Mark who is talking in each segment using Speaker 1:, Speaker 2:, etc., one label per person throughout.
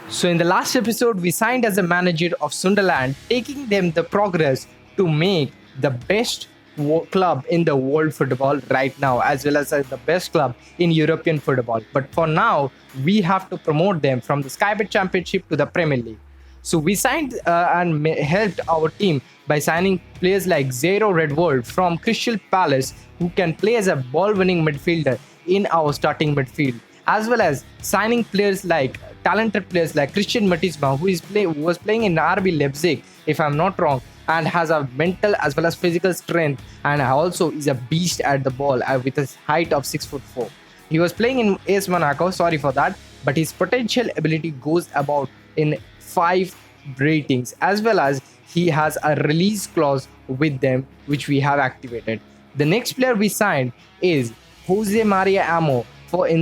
Speaker 1: So in the last episode, we signed as a manager of Sunderland, taking them the progress to make the best club in the world football right now, as well as the best club in European football. But for now, we have to promote them from the Skybet Championship to the Premier League. So we signed and helped our team by signing players like Zero Redwood from Crystal Palace, who can play as a ball-winning midfielder in our starting midfield, as well as signing players like talented players like Christian Matisma, who was playing in RB Leipzig, if I'm not wrong, and has a mental as well as physical strength, and also is a beast at the ball with a height of 6'4". He was playing in AS Monaco, sorry for that, but his potential ability goes about in 5 ratings, as well as he has a release clause with them, which we have activated. The next player we signed is Jose Maria Amo,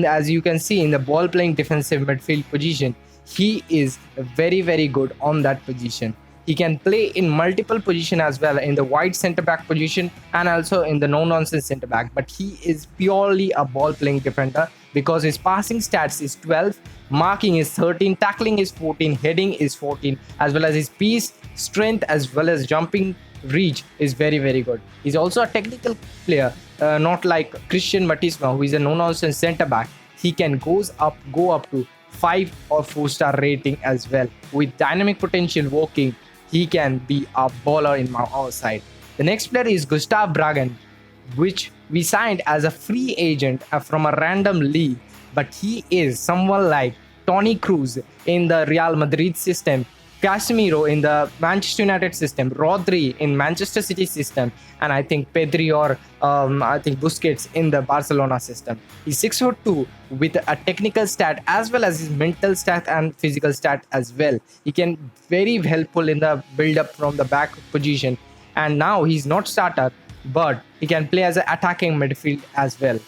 Speaker 1: as you can see in the ball playing defensive midfield position. He is very good on that position. He can play in multiple positions as well, in the wide center back position and also in the no nonsense center back, but he is purely a ball playing defender because his passing stats is 12, marking is 13, tackling is 14, heading is 14, as well as his pace, strength, as well as jumping reach is very good. He's also a technical player, not like Christian Matisma, who is a no-nonsense centre-back. He can go up to 5 or 4-star rating as well. With dynamic potential working, he can be a baller in our side. The next player is Gustav Bragan, which we signed as a free agent from a random league, but he is someone like Toni Kroos in the Real Madrid system, Casemiro in the Manchester United system, Rodri in Manchester City system, and I think Pedri or I think Busquets in the Barcelona system. He's 6'2" with a technical stat as well as his mental stat and physical stat as well. He can very helpful in the build-up from the back position, and now he's not starter, but he can play as an attacking midfield as well.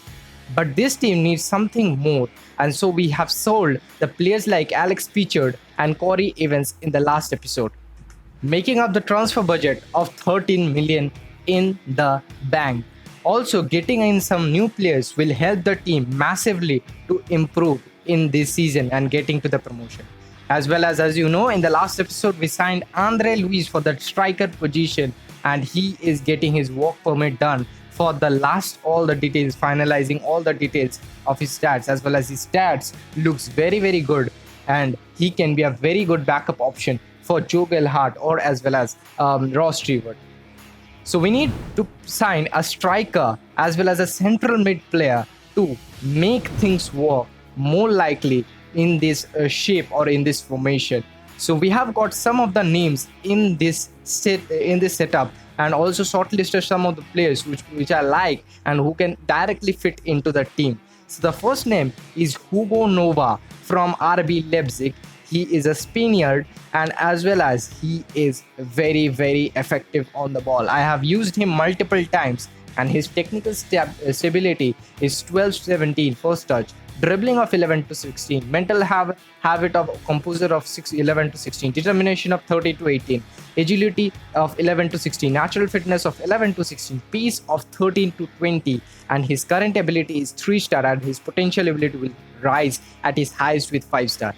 Speaker 1: But this team needs something more, and so we have sold the players like Alex Pichard and Corey Evans in the last episode, making up the transfer budget of 13 million in the bank. Also, getting in some new players will help the team massively to improve in this season and getting to the promotion. As you know, in the last episode, we signed Andre Luis for the striker position, and he is getting his work permit done for the last all the details, finalizing all the details of his stats, as well as his stats looks very good, and he can be a very good backup option for Joe Gelhardt or as well as Ross Stewart. So we need to sign a striker as well as a central mid player to make things work more likely in this shape or in this formation. So we have got some of the names in this setup, and also shortlisted some of the players which I like and who can directly fit into the team. So the first name is Hugo Nova from RB Leipzig. He is a Spaniard, and as well as he is very effective on the ball. I have used him multiple times, and his technical stability is 12-17 first touch, dribbling of 11-16, mental habit of composure of 11-16, determination of 30-18, agility of 11-16, natural fitness of 11-16, pace of 13-20, and his current ability is 3-star, and his potential ability will rise at his highest with 5-star.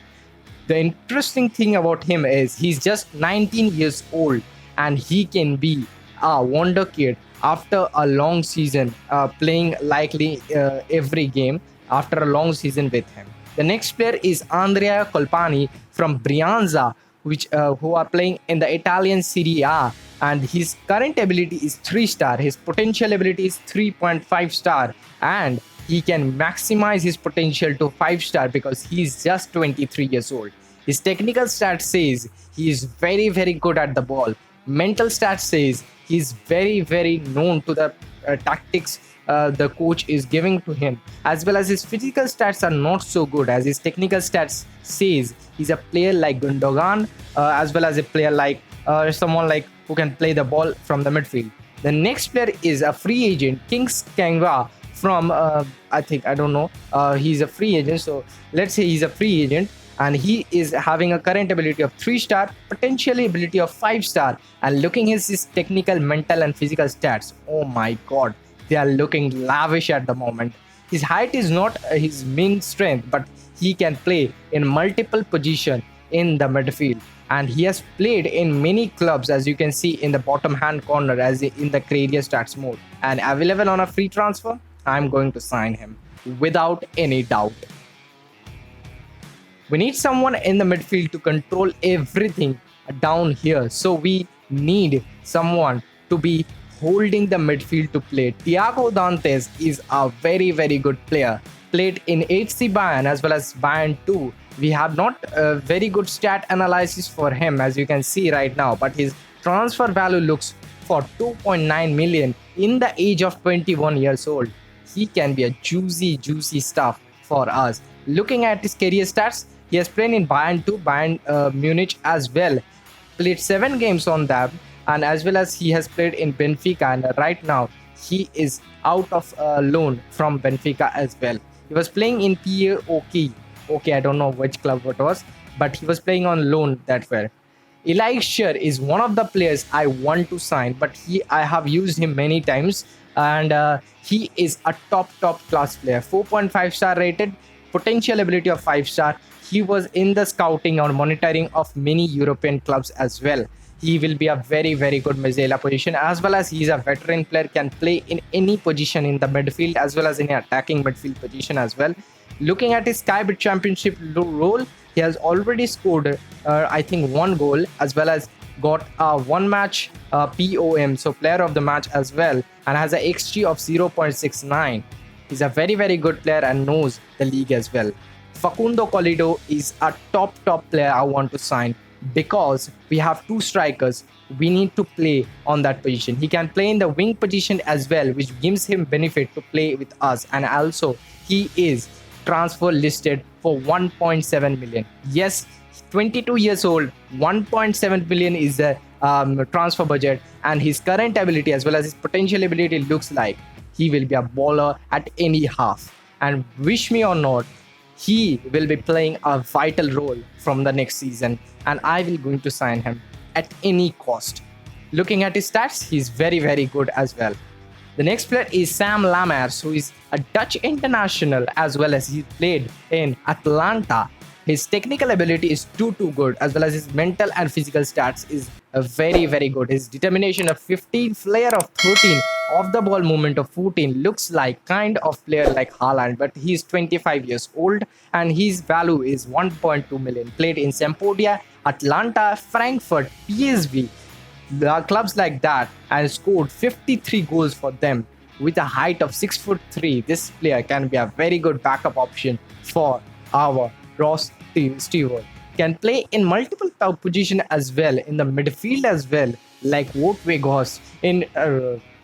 Speaker 1: The interesting thing about him is he's just 19 years old, and he can be a wonder kid after a long season, playing likely every game after a long season with him. The next player is Andrea Colpani from Brianza, who are playing in the Italian Serie A, and his current ability is 3-star. His potential ability is 3.5-star, and he can maximize his potential to 5-star because he's just 23 years old. His technical stat says he is very good at the ball. Mental stat says he's very known to the tactics the coach is giving to him, as well as his physical stats are not so good, as his technical stats says he's a player like Gundogan, as well as a player like someone like who can play the ball from the midfield. The next player is a free agent, Kings Kangwa from he's a free agent, so let's say he's a free agent, and he is having a current ability of 3-star, potentially ability of 5-star, and looking at his technical, mental and physical stats, oh my god, they are looking lavish at the moment. His height is not his main strength, but he can play in multiple positions in the midfield. And he has played in many clubs, as you can see in the bottom hand corner, as in the career stats mode. And available on a free transfer, I'm going to sign him without any doubt. We need someone in the midfield to control everything down here. So we need someone to be holding the midfield to play. Thiago Dantes is a very, very good player. Played in HC Bayern as well as Bayern 2. We have not a very good stat analysis for him, as you can see right now, but his transfer value looks for 2.9 million in the age of 21 years old. He can be a juicy stuff for us. Looking at his career stats, he has played in Bayern 2, Bayern Munich as well. Played 7 games on that, and as well as he has played in Benfica, and right now he is out of loan from Benfica as well. He was playing in PAOK. Okay, I don't know which club it was, but he was playing on loan that way. Elisher is one of the players I want to sign, but I have used him many times, and he is a top class player. 4.5 star rated, potential ability of 5 star. He was in the scouting or monitoring of many European clubs as well. He will be a very, very good Mezela position, as well as he's a veteran player, can play in any position in the midfield as well as in an attacking midfield position as well. Looking at his Skybit Championship role, he has already scored, I think, 1 goal, as well as got a 1 match POM, so player of the match as well, and has a XG of 0.69. He's a very, very good player and knows the league as well. Facundo Colido is a top player I want to sign, because we have 2 strikers. We need to play on that position. He can play in the wing position as well, which gives him benefit to play with us. And also, he is transfer listed for 1.7 million. Yes, 22 years old, 1.7 million is the transfer budget, and his current ability as well as his potential ability looks like he will be a baller at any half. And wish me or not, he will be playing a vital role from the next season, and I will going to sign him at any cost. Looking at his stats, he's very, very good as well. The next player is Sam Lammers, who is a Dutch international, as well as he played in Atlanta. His technical ability is too good, as well as his mental and physical stats is very, very good. His determination of 15, flair of 13, off the ball movement of 14, looks like kind of player like Haaland, but he's 25 years old and his value is 1.2 million. Played in Sampdoria, Atlanta, Frankfurt, PSV, clubs like that, and scored 53 goals for them. With a height of 6'3", this player can be a very good backup option for our Ross Stewart. Can play in multiple positions as well, in the midfield as well, like Wout Weghorst in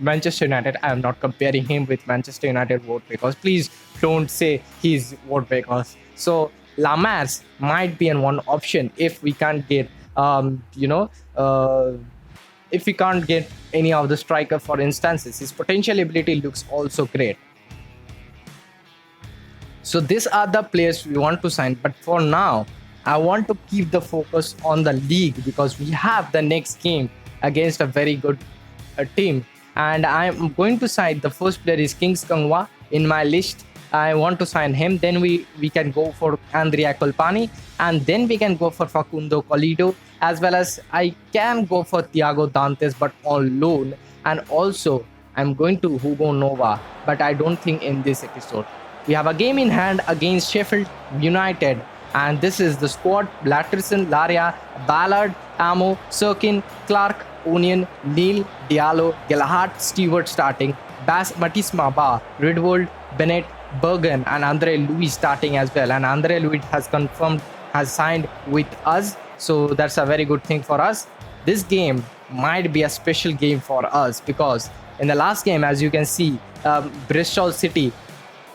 Speaker 1: Manchester United. I am not comparing him with Manchester United Wout Weghorst. Please don't say he's Wout Weghorst. So Lammers might be one option if we can't get, if we can't get any of the striker, for instances. His potential ability looks also great. So these are the players we want to sign, but for now I want to keep the focus on the league, because we have the next game against a very good team, and I'm going to sign. The first player is Kings Kangwa in my list. I want to sign him. Then we can go for Andrea Colpani, and then we can go for Facundo Colido, as well as I can go for Thiago Dantes, but on loan. And also I'm going to Hugo Nova, but I don't think in this episode. We have a game in hand against Sheffield United, and this is the squad: Blatterson, Laria, Ballard, Amo, Sirkin, Clark, Onion, Neil, Diallo, Gelhardt, Stewart starting, Matisse Maba, Ridwold, Bennett, Bergen, and Andre Louis starting as well. And Andre Louis has signed with us, so that's a very good thing for us. This game might be a special game for us, because in the last game, as you can see, Bristol City,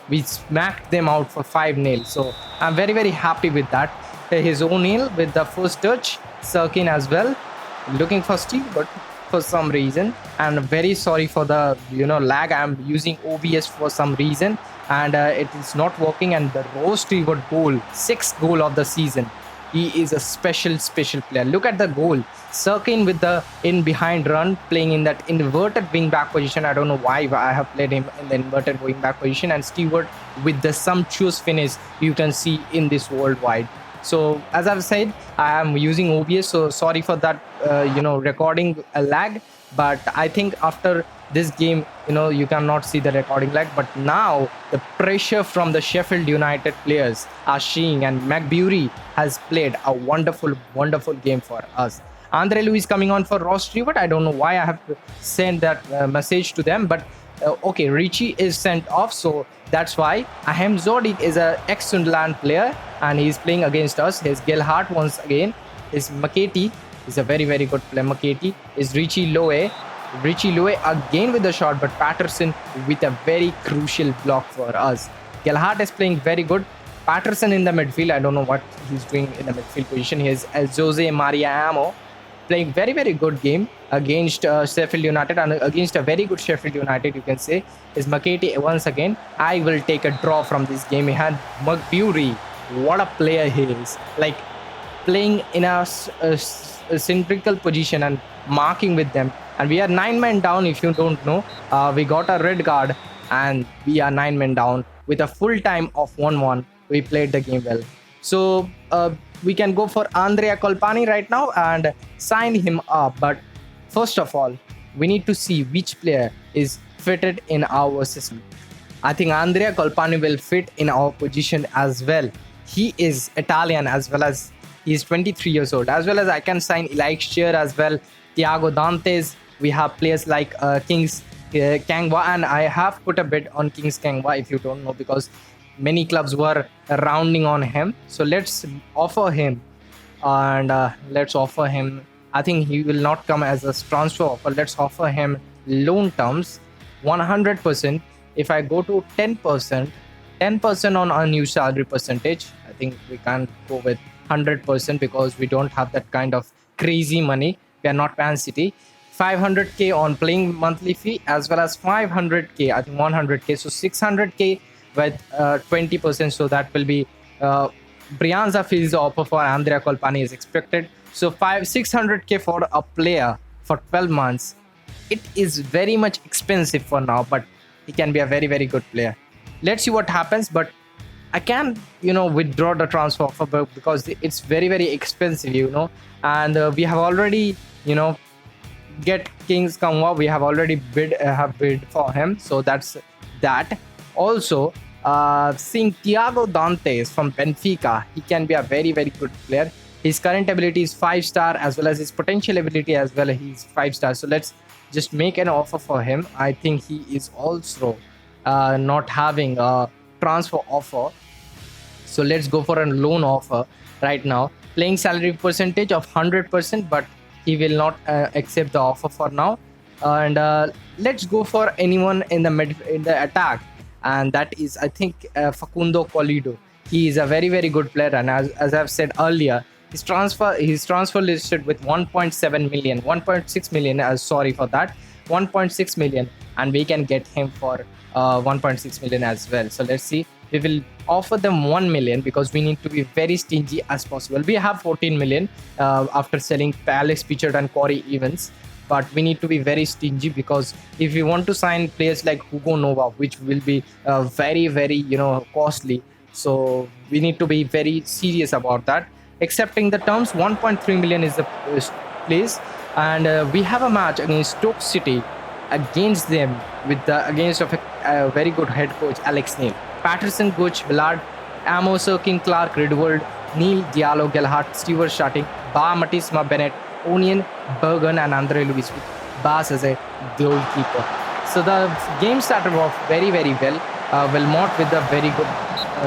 Speaker 1: we smacked them out for 5-0. So I'm very, very happy with that. His O'Neill with the first touch, Sirkin as well, looking for Steve, but for some reason, and very sorry for the lag. I'm using OBS for some reason, and it is not working. And the Rose Stewart goal, 6th goal of the season. He is a special player. Look at the goal. Sirkin with the in behind run, playing in that inverted wing back position. I don't know why I have played him in the inverted wing back position. And Stewart with the sumptuous finish you can see in this worldwide. So as I've said, I am using OBS, so sorry for that, recording lag. But I think after this game, you cannot see the recording lag. But now the pressure from the Sheffield United players are seeing, and McBurey has played a wonderful, wonderful game for us. Andre Luis coming on for Ross Stewart. I don't know why I have to send that message to them, but okay, Richie is sent off, so that's why. Ahem Zodik is a ex-Sunderland player, and he's playing against us. His Gelhardt once again. His Maketi is a very, very good player. Maketi is Richie Lowe. Richie Lowe again with the shot, but Patterson with a very crucial block for us. Gelhardt is playing very good. Patterson in the midfield. I don't know what he's doing in the midfield position. Here's Jose Maria Amo playing very, very good game against Sheffield United, and against a very good Sheffield United, you can say, is Maketi once again. I will take a draw from this game. He had McBurey. What a player he is. Like, playing in a cylindrical position and marking with them. And we are 9 men down, if you don't know. We got a red card, and we are 9 men down. With a full time of 1-1, we played the game well. So, we can go for Andrea Colpani right now and sign him up. But first of all, we need to see which player is fitted in our system. I think Andrea Colpani will fit in our position as well. He is Italian, as well as he is 23 years old. As well as I can sign Ilaik Shear as well, Thiago Dantes. We have players like Kings Kangwa, and I have put a bid on Kings Kangwa, if you don't know, because many clubs were rounding on him. So let's offer him, and let's offer him. I think he will not come as a transfer offer. Let's offer him loan terms, 100%. If I go to 10%, 10% on unused salary percentage, I think we can't go with 100% because we don't have that kind of crazy money. We are not Man City. 500k on playing monthly fee, as well as 500k, I think 100k. So 600k with 20%. So that will be Brianza fees offer for Andrea Colpani is expected. So 600k for a player for 12 months. It is very much expensive for now, but he can be a very, very good player. Let's see what happens. But I can, withdraw the transfer offer because it's very, very expensive, and we have already, get Kings Kangwa. We have already have bid for him. So that's that. Also, seeing Thiago Dantes from Benfica, he can be a very, very good player. His current ability is 5-star, as well as his potential ability as well. He's 5-star. So let's just make an offer for him. I think he is also not having a transfer offer. So let's go for a loan offer right now. Playing salary percentage of 100%, but he will not accept the offer for now. And let's go for anyone in the attack, and that is, I think, Facundo Colido. He is a very, very good player, and as I've said earlier, his transfer listed with 1.7 million, 1.6 million. Sorry for that, 1.6 million, and we can get him for 1.6 million as well. So let's see. We will offer them 1 million because we need to be very stingy as possible. We have 14 million after selling Alex Pichard and Corey Evans, but we need to be very stingy because if we want to sign players like Hugo Nova, which will be very, very costly, so we need to be very serious about that. Accepting the terms, 1.3 million is the place, and we have a match against Stoke City against them against a very good head coach, Alex Neil. Patterson, Gooch, Villard, Amo, Sirkin, Clark, Ridwold, Neil, Diallo, Gelhardt, Stewart starting, Ba, Matisma, Bennett, Onion, Bergen, and Andre Luis with Bas as a goalkeeper. So the game started off very, very well. Wilmot with a very good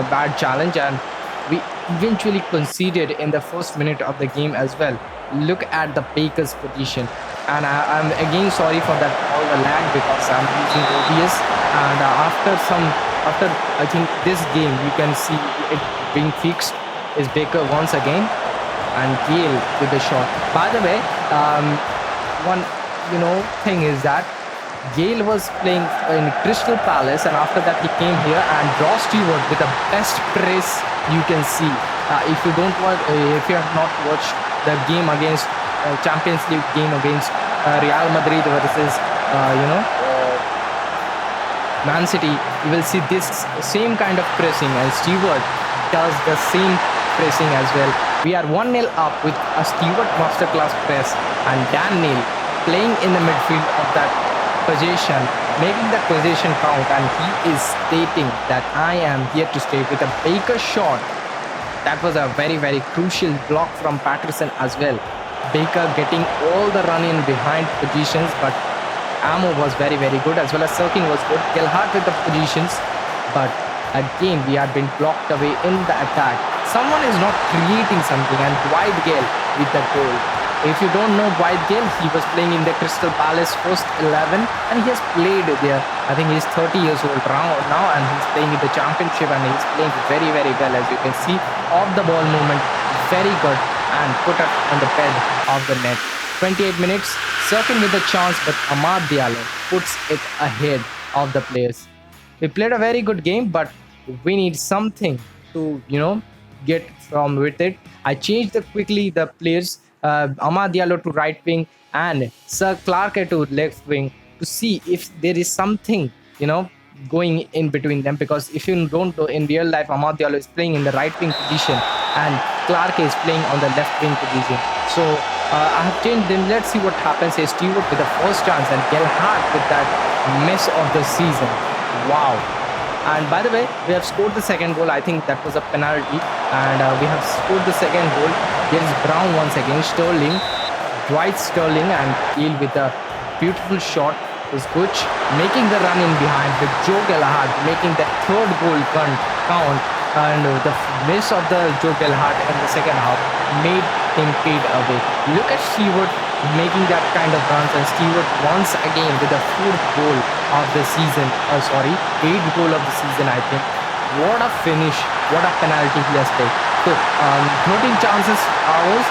Speaker 1: bad challenge, and we eventually conceded in the first minute of the game as well. Look at the Bakers position, and I'm again sorry for that all the lag because I'm using OBS, and after I think this game you can see it being fixed is Baker once again, and Gale with the shot. By the way, one thing is that Gale was playing in Crystal Palace, and after that he came here, and Ross Stewart with the best press you can see. If you have not watched the game against Champions League game against Real Madrid versus Man City, you will see this same kind of pressing, and Stewart does the same pressing as well. We are 1-0 up with a Stewart masterclass press and Dan Neil playing in the midfield of that possession, making that possession count, and he is stating that I am here to stay with a Baker shot. That was a very, very crucial block from Patterson as well. Baker getting all the run in behind positions, but Amo was very, very good, as well as Sirkin was good. Gelhardt with the positions, but again we have been blocked away in the attack. Someone is not creating something, and Dwight Gale with the goal. If you don't know Dwight Gale, he was playing in the Crystal Palace first 11 and he has played there. I think he's 30 years old now and he's playing in the championship and he's playing very, very well, as you can see. Off the ball movement, very good, and put it on the bed of the net. 28 minutes, Sirkin with the chance, but Amad Diallo puts it ahead of the players. We played a very good game, but we need something to, get from with it. I changed quickly the players. Amad Diallo to right wing and Sir Clarke to left wing to see if there is something, going in between them. Because if you don't know, in real life, Amad Diallo is playing in the right wing position and Clarke is playing on the left wing position. So I have changed them. Let's see what happens. Here Stewart with the first chance and Gelhardt with that mess of the season. Wow. And by the way, we have scored the second goal. I think that was a penalty. And we have scored the second goal. There's Brown once again. Sterling, Dwight Sterling, and Eel with a beautiful shot. Is Guch making the run in behind with Joe Gelhardt making the third goal count. And the miss of the Joe Gelhardt in the second half made him fade away. Look at Stewart making that kind of runs, and Stewart once again with the fourth goal of the season. Eighth goal of the season, I think. What a finish! What a penalty he has taken. So 13 chances ours,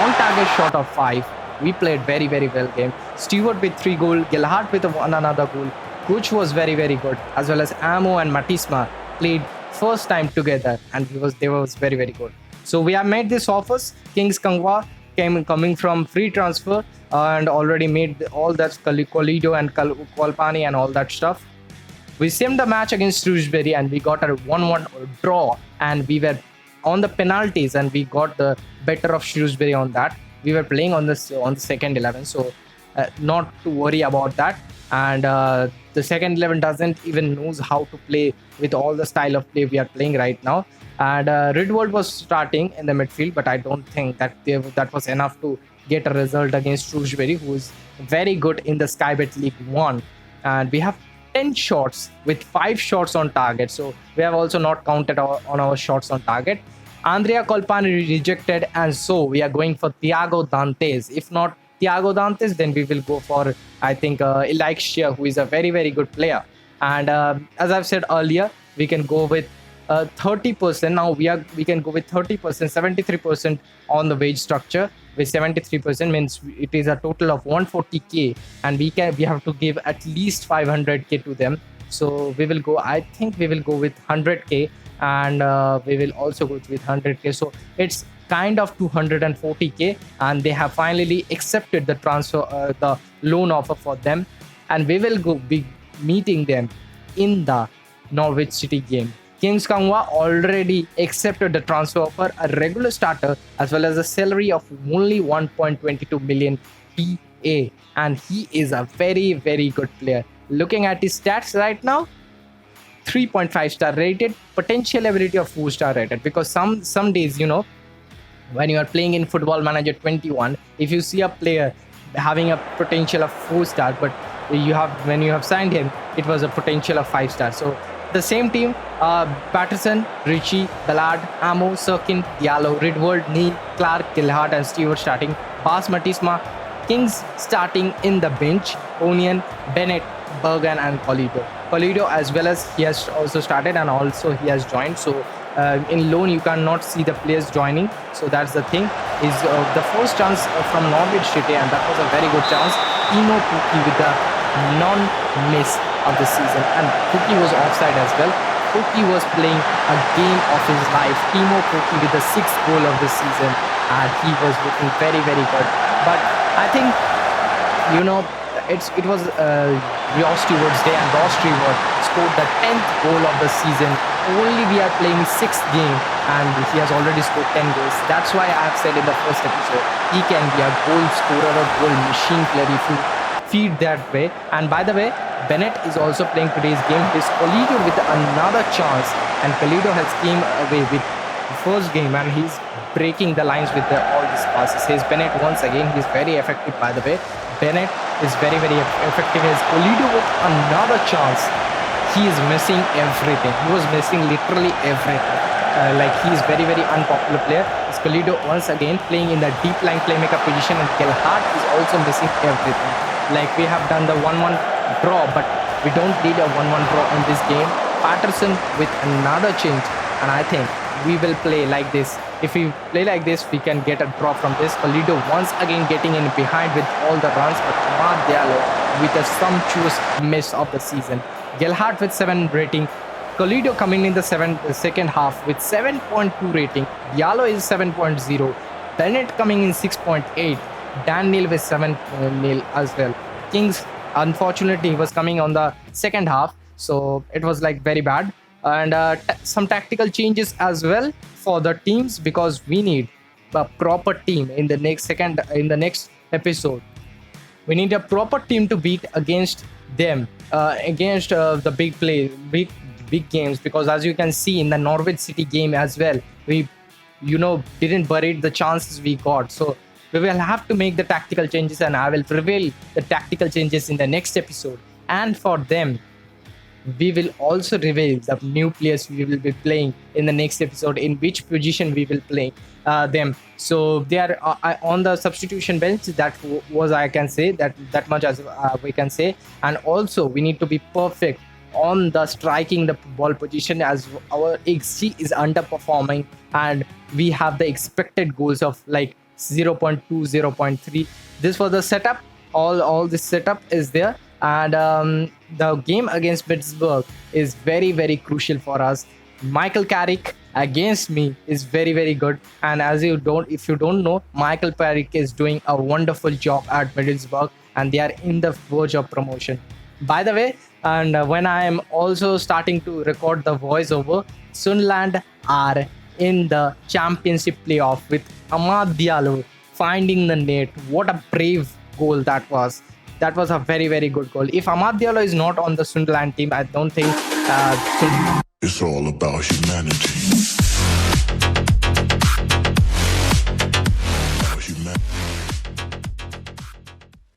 Speaker 1: on target shot of 5. We played very, very well game. Stewart with 3 goals, Gelhardt with another goal. Guch was very, very good, as well as Amo and Matisma played first time together, and they was very, very good. So we have made this offers. Kings Kangwa coming from free transfer and already made all that Colido and Kolpani and all that stuff. We simmed the match against Shrewsbury and we got a 1-1 draw, and we were on the penalties and we got the better of Shrewsbury on that. We were playing on the second 11, so not to worry about that. And the second 11 doesn't even knows how to play with all the style of play we are playing right now. And Ridwold was starting in the midfield, but I don't think that that was enough to get a result against Shrewsbury, who is very good in the Sky Bet League 1. And we have 10 shots with 5 shots on target. So we have also not counted on our shots on target. Andrea Colpani rejected, and so we are going for Thiago Dantes. If not Thiago Dantes, then we will go for, I think, Elixir, who is a very, very good player. And as I've said earlier, we can go with 30%. Now we can go with 30%, 73% on the wage structure. With 73% means it is a total of 140k, and we have to give at least 500k to them. So we will go. I think we will go with 100k, and we will also go with 100k. So it's kind of 240k, and they have finally accepted the transfer, the loan offer for them, and we will be meeting them in the Norwich City game. Kings Kangwa already accepted the transfer offer, a regular starter, as well as a salary of only 1.22 million PA, and he is a very, very good player. Looking at his stats right now, 3.5 star rated, potential ability of 4 star rated, because some days, when you are playing in Football Manager 21, if you see a player having a potential of 4 star, but when you have signed him, it was a potential of 5 stars. So the same team, Patterson, Ritchie, Ballard, Amo, Sirkin, Diallo, Ridwold, Neil, Clark, Gelhardt and Stewart starting. Bas Matisma, Kings starting in the bench. Onion, Bennett, Bergen and Colido, as well as he has also started and also he has joined. So in loan you cannot see the players joining. So that's the thing. Is the first chance from Norwich City, and that was a very good chance. Timo Pukki with the non-miss of the season, and Pukki was offside as well. Pukki was playing a game of his life. Timo Pukki with the 6th goal of the season, and he was looking very, very good. But I think, it was Ross Stewart's day, and Ross Stewart scored the 10th goal of the season. Only we are playing 6th game, and he has already scored 10 goals. That's why I have said in the first episode, he can be a goal scorer or goal machine player if you feed that way. And by the way, Bennett is also playing today's game. His Colido with another chance, and Colido has came away with the first game, and he's breaking the lines with all these passes. Here's Bennett once again. He's very effective, by the way. Bennett is very, very effective. Here's Colido with another chance. He is missing everything. He was missing literally everything. Like he is very, very unpopular player. It's Colido once again playing in the deep line playmaker position, and Gelhardt is also missing everything. Like we have done the 1-1 draw, but we don't need a 1-1 draw in this game. Patterson with another change, and I think we will play like this. If we play like this, we can get a draw from this. Colido once again getting in behind with all the runs, but Amad Diallo with a sumptuous miss of the season. Gelhardt with 7 rating. Colido coming in the second half with 7.2 rating. Diallo is 7.0. Bennett coming in 6.8. Dan Neil with 7 nil as well. Kings, unfortunately, he was coming on the second half, so it was like very bad. And some tactical changes as well for the teams, because we need a proper team in the next episode. We need a proper team to beat against them, against the big games, because as you can see in the Norwich City game as well, we didn't bury the chances we got. So we will have to make the tactical changes, and I will reveal the tactical changes in the next episode. And for them, we will also reveal the new players we will be playing in the next episode, in which position we will play them. So they are on the substitution bench. That was, I can say, that much as we can say. And also we need to be perfect on the striking the ball position, as our XG is underperforming, and we have the expected goals of like 0.2, 0.3. This was the setup. All this setup is there. And the game against Pittsburgh is very, very crucial for us. Michael Carrick against me is very, very good. And if you don't know, Michael Carrick is doing a wonderful job at Middlesbrough, and they are in the verge of promotion. By the way, and when I am also starting to record the voiceover, Sunderland are in the championship playoff with Amad Diallo finding the net. What a brave goal that was. That was a very, very good goal. If Amad Diallo is not on the Sunderland team, I don't think...
Speaker 2: It's all about humanity.